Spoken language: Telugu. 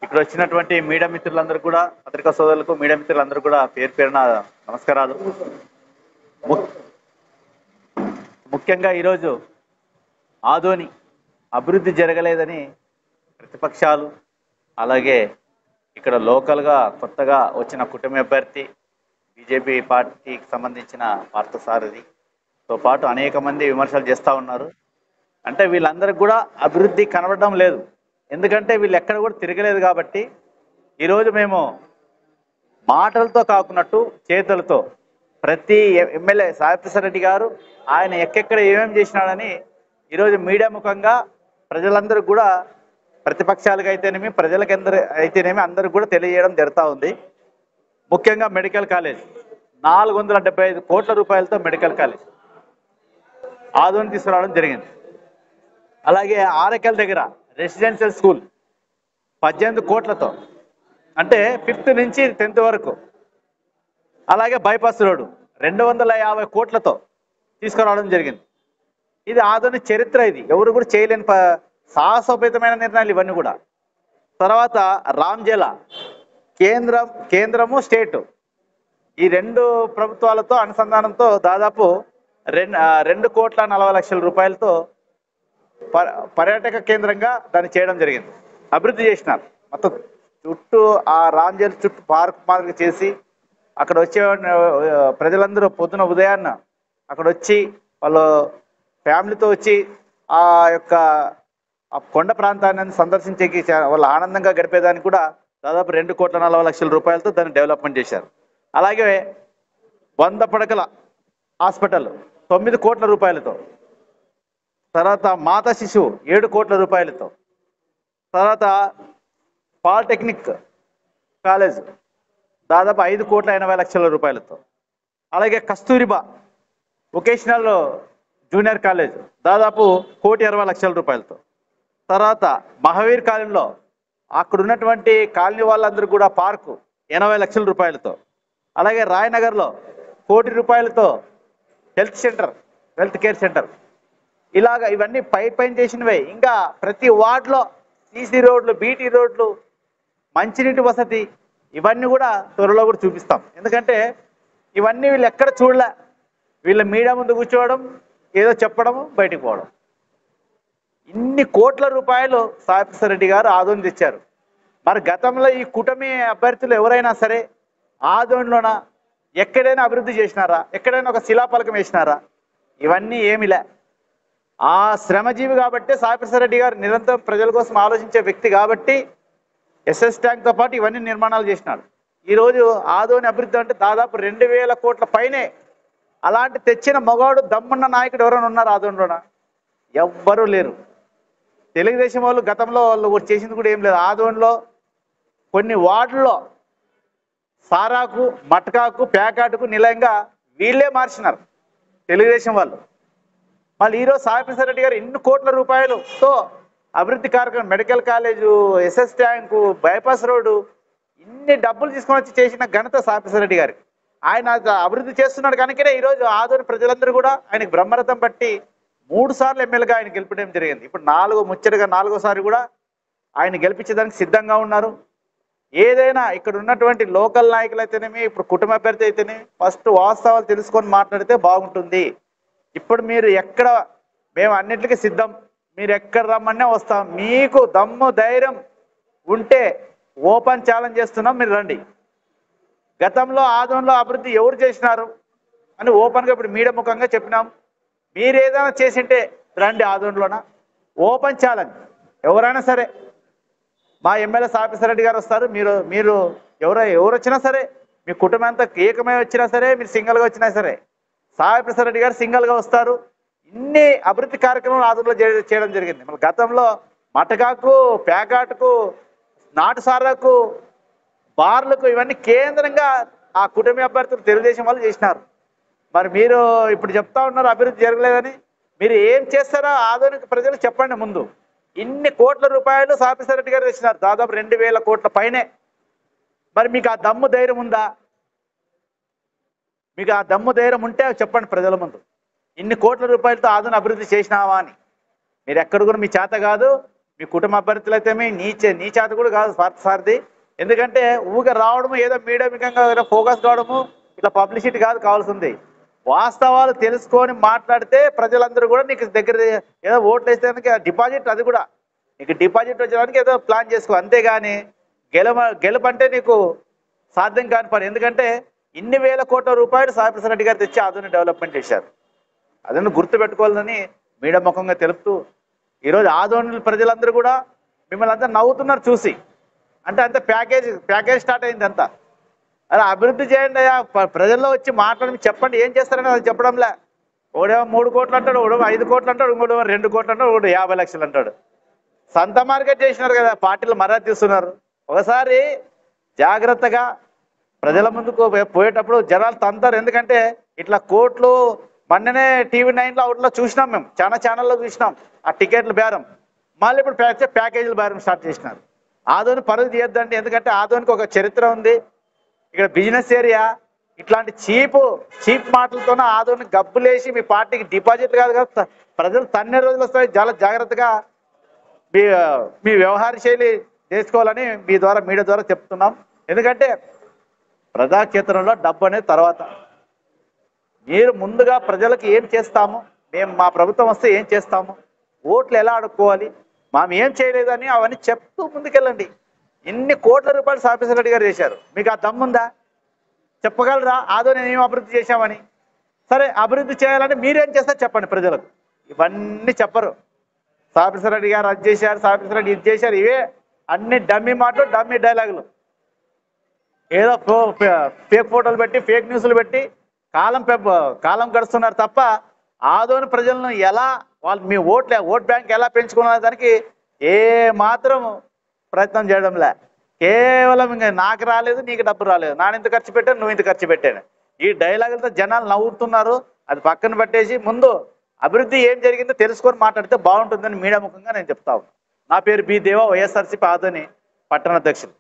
ఇక్కడ వచ్చినటువంటి మీడియా మిత్రులందరూ కూడా, పత్రికా సోదరులకు, మీడియా మిత్రులందరూ కూడా పేరు పేరున నమస్కారాలు. ముఖ్యంగా ఈరోజు ఆదోని అభివృద్ధి జరగలేదని ప్రతిపక్షాలు, అలాగే ఇక్కడ లోకల్గా కొత్తగా వచ్చిన కూటమి అభ్యర్థి, బీజేపీ పార్టీకి సంబంధించిన పార్థసారథితో పాటు అనేక మంది విమర్శలు చేస్తూ ఉన్నారు. అంటే వీళ్ళందరికీ కూడా అభివృద్ధి కనబడడం లేదు, ఎందుకంటే వీళ్ళు ఎక్కడ కూడా తిరగలేదు. కాబట్టి ఈరోజు మేము మాటలతో కాకున్నట్టు చేతులతో ప్రతి ఎమ్మెల్యే సాయిప్రసాద్ రెడ్డి గారు ఆయన ఎక్కడెక్కడ ఏమేమి చేసినాడని ఈరోజు మీడియా ముఖంగా ప్రజలందరూ కూడా, ప్రతిపక్షాలకు అయితేనేమి, ప్రజలకు అయితేనేమి అందరూ కూడా తెలియజేయడం జరుగుతూ ఉంది. ముఖ్యంగా మెడికల్ కాలేజ్ 475 కోట్ల రూపాయలతో మెడికల్ కాలేజ్ ఆదోని తీసుకురావడం జరిగింది. అలాగే ఆరకల్ దగ్గర రెసిడెన్షియల్ స్కూల్ 18 కోట్లతో, అంటే 5th నుంచి 10th వరకు. అలాగే బైపాస్ రోడ్డు 250 కోట్లతో తీసుకురావడం జరిగింది. ఇది ఆదోని చరిత్ర, ఇది ఎవరు కూడా చేయలేని సాహసోపేతమైన నిర్ణయాలు ఇవన్నీ కూడా. తర్వాత రామ్జేలా కేంద్రము స్టేటు ఈ 2 ప్రభుత్వాలతో అనుసంధానంతో దాదాపు 2,40,00,000 రూపాయలతో పర్యాటక కేంద్రంగా దాన్ని చేయడం జరిగింది. అభివృద్ధి చేసినారు. మొత్తం చుట్టూ ఆ రామ్జేల్ చుట్టూ పార్క్ మాదిరిగా చేసి అక్కడ వచ్చే ప్రజలందరూ పొద్దున ఉదయాన్న అక్కడ వచ్చి వాళ్ళు ఫ్యామిలీతో వచ్చి ఆ యొక్క ఆ కొండ ప్రాంతాన్ని సందర్శించేకి వాళ్ళు ఆనందంగా గడిపేదానికి కూడా దాదాపు 2,40,00,000 రూపాయలతో దాన్ని డెవలప్మెంట్ చేశారు. అలాగే 100 పడకల హాస్పిటల్ 9 కోట్ల రూపాయలతో, తర్వాత మాతా శిశువు 7 కోట్ల రూపాయలతో, తర్వాత పాలిటెక్నిక్ కాలేజ్ దాదాపు 5,80,00,000 రూపాయలతో, అలాగే కస్తూరిబా వొకేషనల్ జూనియర్ కాలేజ్ దాదాపు 1,20,00,000 రూపాయలతో, తర్వాత మహావీర్ కాలనీలో అక్కడ ఉన్నటువంటి కాలనీ వాళ్ళందరూ కూడా పార్కు 80 లక్షల రూపాయలతో, అలాగే రాయనగర్లో 1,00,00,000 రూపాయలతో హెల్త్ కేర్ సెంటర్. ఇలాగ ఇవన్నీ పైన చేసినవే. ఇంకా ప్రతి వార్డులో సీసీ రోడ్లు, బీటీ రోడ్లు, మంచినీటి వసతి, ఇవన్నీ కూడా త్వరలో కూడా చూపిస్తాం. ఎందుకంటే ఇవన్నీ వీళ్ళు ఎక్కడ చూడలే. వీళ్ళ మీడియా ముందు కూర్చోవడం, ఏదో చెప్పడము, బయటకు పోవడం. ఇన్ని కోట్ల రూపాయలు సాయిప్రసాద్ రెడ్డి గారు ఆదోని తెచ్చారు. మరి గతంలో ఈ కూటమి అభ్యర్థులు ఎవరైనా సరే ఆదోనిలోన ఎక్కడైనా అభివృద్ధి చేసినారా? ఎక్కడైనా ఒక శిలాఫలకం వేసినారా? ఇవన్నీ ఏమిలే. ఆ శ్రమజీవి కాబట్టి సాయిప్రసాద్ రెడ్డి గారు నిరంతరం ప్రజల కోసం ఆలోచించే వ్యక్తి కాబట్టి ఎస్ఎస్ ట్యాంక్తో పాటు ఇవన్నీ నిర్మాణాలు చేసినాడు. ఈరోజు ఆదోని అభివృద్ధి అంటే దాదాపు 2,000 కోట్ల పైనే. అలాంటి తెచ్చిన మగవాడు, దమ్మున్న నాయకుడు ఎవరైనా ఉన్నారు ఆదోనిలోన? ఎవ్వరూ లేరు. తెలుగుదేశం వాళ్ళు గతంలో వాళ్ళు చేసింది కూడా ఏం లేదు. ఆదోనిలో కొన్ని వార్డుల్లో సారాకు, మట్కాకు, ప్యాకాటుకు నిలయంగా వీళ్ళే మార్చినారు తెలుగుదేశం వాళ్ళు. మళ్ళీ ఈరోజు సాయిప్రసాద్ రెడ్డి గారు ఇన్ని కోట్ల రూపాయలతో అభివృద్ధి కార్యక్రమం, medical college, SS tank, bypass road, ఇన్ని డబ్బులు తీసుకొని వచ్చి చేసిన ఘనత సాయిప్రసాద్ రెడ్డి గారికి. ఆయన అభివృద్ధి చేస్తున్నాడు కనుకనే ఈరోజు ఆదోని ప్రజలందరూ కూడా ఆయనకు బ్రహ్మరథం బట్టి 3 సార్లు ఎమ్మెల్యేగా ఆయన గెలిపడం జరిగింది. ఇప్పుడు ముచ్చటగా 4వసారి కూడా ఆయన గెలిపించడానికి సిద్ధంగా ఉన్నారు. ఏదైనా ఇక్కడ ఉన్నటువంటి లోకల్ నాయకులు అయితేనేమి, ఇప్పుడు కుటుంబ అభ్యర్థి అయితేనేమి, ఫస్ట్ వాస్తవాలు తెలుసుకొని మాట్లాడితే బాగుంటుంది. ఇప్పుడు మీరు ఎక్కడ, మేము అన్నింటికి సిద్ధం, మీరు ఎక్కడ రమ్మన్నా వస్తాం. మీకు దమ్ము ధైర్యం ఉంటే ఓపెన్ ఛాలెంజ్ చేస్తున్నాం, మీరు రండి. గతంలో ఆదోనిలో అభివృద్ధి ఎవరు చేసినారు అని ఓపెన్గా ఇప్పుడు మీడియా ముఖంగా చెప్పినాం. మీరు ఏదైనా చేసింటే రండి ఆదోనిలోన, ఓపెన్ ఛాలెంజ్. ఎవరైనా సరే, మా ఎమ్మెల్యే సాయిప్రసాద్ రెడ్డి గారు వస్తారు. మీరు ఎవరు వచ్చినా సరే, మీ కుటుంబం అంతా ఏకమై వచ్చినా సరే, మీరు సింగిల్గా వచ్చినా సరే, సాయిప్రసాద్ రెడ్డి గారు సింగిల్గా వస్తారు. ఇన్ని అభివృద్ధి కార్యక్రమాలు ఆదోనిలో చేయడం జరిగింది. మన గతంలో మటకాకు, ప్యాకాటుకు, నాటు సారాకు, బార్లకు, ఇవన్నీ కేంద్రంగా ఆ కుటుంబ అభ్యర్థులు తెలుగుదేశం వాళ్ళు చేసినారు. మరి మీరు ఇప్పుడు చెప్తా ఉన్నారు అభివృద్ధి జరగలేదని. మీరు ఏం చేస్తారో ఆదోనికి ప్రజలు చెప్పండి ముందు. ఇన్ని కోట్ల రూపాయలు సాయిప్రసాద్ రెడ్డి గారు తెచ్చినారు, దాదాపు 2,000 కోట్ల పైనే. మరి మీకు ఆ దమ్ము ధైర్యం ఉందా? మీకు ఆ దమ్ము ధైర్యం ఉంటే చెప్పండి ప్రజల ముందు. ఇన్ని కోట్ల రూపాయలతో ఆదోని అభివృద్ధి చేసినావా అని. మీరు ఎక్కడ కూడా మీ చేత కాదు, మీ కుటుంబ అభ్యర్థులు అయితే నీ చేత కూడా కాదు సారథి. ఎందుకంటే ఊగా రావడము, ఏదో మీడియమికంగా ఏదో ఫోకస్ కావడము, ఇట్లా పబ్లిసిటీ కాదు కావాల్సింది. వాస్తవాలు తెలుసుకొని మాట్లాడితే ప్రజలందరూ కూడా నీకు దగ్గర ఏదో ఓట్లు వేసేదానికి డిపాజిట్, అది కూడా నీకు డిపాజిట్ వచ్చేదానికి ఏదో ప్లాన్ చేసుకో, అంతేగాని గెలుపంటే నీకు సాధ్యం కాని పని. ఎందుకంటే ఇన్ని వేల కోట్ల రూపాయలు సాయిప్రసాద్ రెడ్డి గారు తెచ్చి ఆదోని డెవలప్మెంట్ చేశారు. అదನ್ನು గుర్తుపెట్టుకోవాలని మీడియా ముఖంగా తెలుపుతూ, ఈరోజు ఆదోని ప్రజలందరూ కూడా మిమ్మల్ని అంతా నవ్వుతున్నారు చూసి. అంటే అంత ప్యాకేజ్ స్టార్ట్ అయింది అంతా. అలా అభివృద్ధి చేయండి అయ్యా, ప్రజల్లో వచ్చి మాట్లాడి చెప్పండి ఏం చేస్తారని అది చెప్పడంలే. ఒకడేమో 3 కోట్లు అంటాడు, ఒకడేమో 5 కోట్లు అంటాడు, ఇంకోటేమో 2 కోట్లు అంటాడు, ఒకటి 50 లక్షలు అంటాడు. సంత మార్కెట్ చేసినారు కదా, పార్టీలు మర్యాద తీస్తున్నారు. ఒకసారి జాగ్రత్తగా ప్రజల ముందుకు పోయేటప్పుడు జనాలు తంతారు. ఎందుకంటే ఇట్లా కోట్లు మొన్ననే TV9లో అవుట్లో చూసినాం, మేము చాలా ఛానల్లో చూసినాం ఆ టికెట్లు బేరం. మళ్ళీ ఇప్పుడు ప్యాకేజీల బేరం స్టార్ట్ చేసినారు. ఆదోని పరుగు తీయొద్దండి, ఎందుకంటే ఆదోనికి ఒక చరిత్ర ఉంది. ఇక్కడ బిజినెస్ ఏరియా. ఇట్లాంటి చీప్ మాటలతోనే ఆదోని గబ్బులేసి మీ పార్టీకి డిపాజిట్ కాదు కదా, ప్రజలు తన్నే రోజులు వస్తాయి. చాలా జాగ్రత్తగా మీ వ్యవహార శైలి చేసుకోవాలని మీ ద్వారా, మీడియా ద్వారా చెప్తున్నాం. ఎందుకంటే ప్రజాక్షేత్రంలో డబ్బు అనేది తర్వాత. మీరు ముందుగా ప్రజలకు ఏం చేస్తాము, మేము మా ప్రభుత్వం వస్తే ఏం చేస్తాము, ఓట్లు ఎలా అడుక్కోవాలి, మేము ఏం చేయలేదని అవన్నీ చెప్తూ ముందుకెళ్ళండి. ఇన్ని కోట్ల రూపాయలు సాయిప్రసాద్ రెడ్డి గారు చేశారు. మీకు ఆ దమ్ముందా? చెప్పగలరా ఆదోని ఏం అభివృద్ధి చేశామని? సరే, అభివృద్ధి చేయాలంటే మీరేం చేస్తారు చెప్పండి ప్రజలకు. ఇవన్నీ చెప్పరు. సాయిప్రసాద్ రెడ్డి గారు అది చేశారు, సాయిప్రసాద్ రెడ్డి ఇది చేశారు, ఇవే అన్ని డమ్మీ మాటలు, డమ్మీ డైలాగులు. ఏదో ఫేక్ ఫోటోలు పెట్టి, ఫేక్ న్యూస్లు పెట్టి కాలం గడుస్తున్నారు తప్ప ఆదోని ప్రజలను ఎలా మీ ఓట్ బ్యాంక్ ఎలా పెంచుకున్న దానికి ఏ మాత్రం ప్రయత్నం చేయడంలే. కేవలం ఇంకా నాకు రాలేదు, నీకు డబ్బు రాలేదు, నాన్న ఇంత ఖర్చు పెట్టాను, నువ్వు ఇంత ఖర్చు పెట్టాను, ఈ డైలాగులతో జనాలు నవ్వుతున్నారు. అది పక్కన పెట్టేసి ముందు అభివృద్ధి ఏం జరిగిందో తెలుసుకొని మాట్లాడితే బాగుంటుందని మీడియా ముఖంగా నేను చెప్తాను. నా పేరు బి దేవా, వైఎస్ఆర్సీపీ ఆదోని పట్టణ అధ్యక్షులు.